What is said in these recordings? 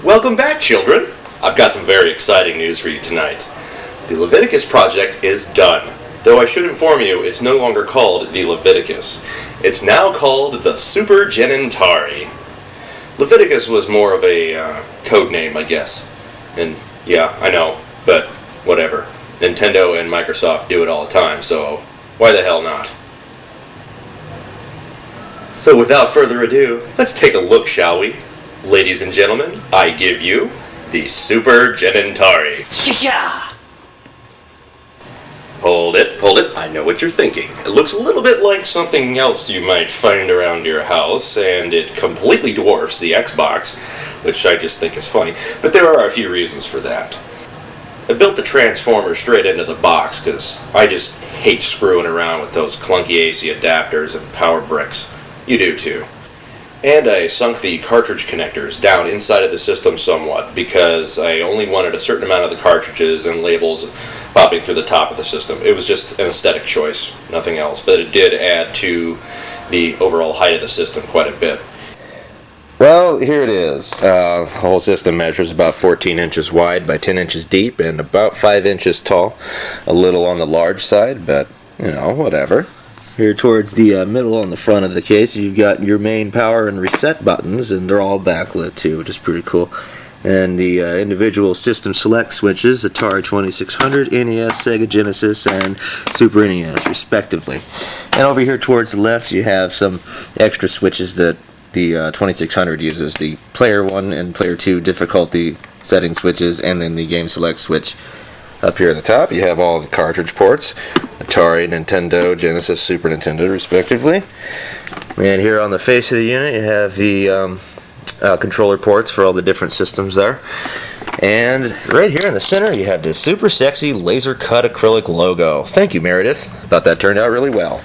Welcome back, children! I've got some very exciting news for you tonight. The Leviticus project is done. Though I should inform you, it's no longer called the Leviticus. It's now called the Super Genintari. Leviticus was more of a code name, I guess. And yeah, I know, but whatever. Nintendo and Microsoft do it all the time, so why the hell not? So without further ado, let's take a look, shall we? Ladies and gentlemen, I give you the Super Genintari. Shia! Hold it, I know what you're thinking. It looks a little bit like something else you might find around your house, and it completely dwarfs the Xbox, which I just think is funny, but there are a few reasons for that. I built the transformer straight into the box, because I just hate screwing around with those clunky AC adapters and power bricks. You do too. And I sunk the cartridge connectors down inside of the system somewhat because I only wanted a certain amount of the cartridges and labels popping through the top of the system. It was just an aesthetic choice, nothing else, but it did add to the overall height of the system quite a bit. Well, here it is. The whole system measures about 14 inches wide by 10 inches deep and about 5 inches tall. A little on the large side, but, you know, whatever. Here towards the middle on the front of the case, you've got your main power and reset buttons, and they're all backlit too, which is pretty cool. And the individual system select switches, Atari 2600, NES, Sega Genesis, and Super NES, respectively. And over here towards the left, you have some extra switches that the 2600 uses, the Player 1 and Player 2 difficulty setting switches, and then the game select switch. Up here at the top, you have all the cartridge ports, Atari, Nintendo, Genesis, Super Nintendo, respectively. And here on the face of the unit, you have the controller ports for all the different systems there. And right here in the center, you have this super sexy laser-cut acrylic logo. Thank you, Meredith. I thought that turned out really well.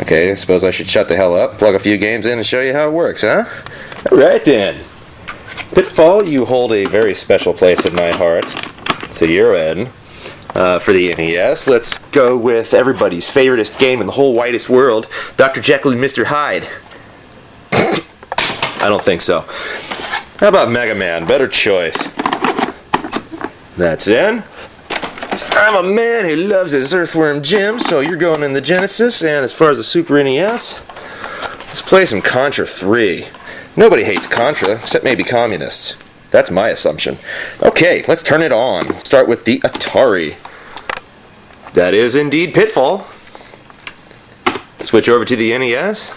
Okay, I suppose I should shut the hell up, plug a few games in, and show you how it works, huh? Alright then. Pitfall, you hold a very special place in my heart. So you're in. For the NES, let's go with everybody's favoriteest game in the whole widest world, Dr. Jekyll and Mr. Hyde. I don't think so. How about Mega Man? Better choice. That's in. I'm a man who loves his Earthworm Jim, so you're going in the Genesis, and as far as the Super NES, let's play some Contra 3. Nobody hates Contra, except maybe communists. That's my assumption. Okay, let's turn it on. Start with the Atari. That is indeed Pitfall. Switch over to the NES.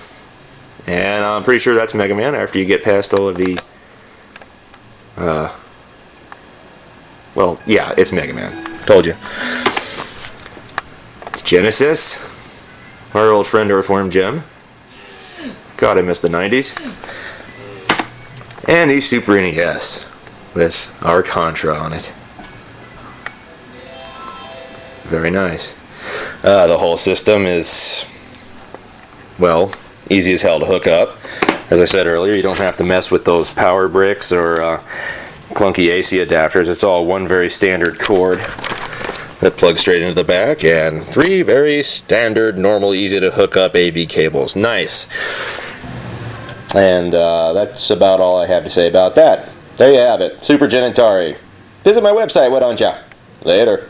And I'm pretty sure that's Mega Man after you get past all of the... well, yeah, it's Mega Man. Told you. It's Genesis. Our old friend Earthworm Jim. God, I miss the 90s. And the Super NES with our Contra on it. Very nice. The whole system is, well, easy as hell to hook up. As I said earlier, you don't have to mess with those power bricks or clunky AC adapters. It's all one very standard cord that plugs straight into the back, and 3 very standard, normal, easy to hook up AV cables. Nice. And that's about all I have to say about that. There you have it. Super Genintari. Visit my website, why don't ya? Later.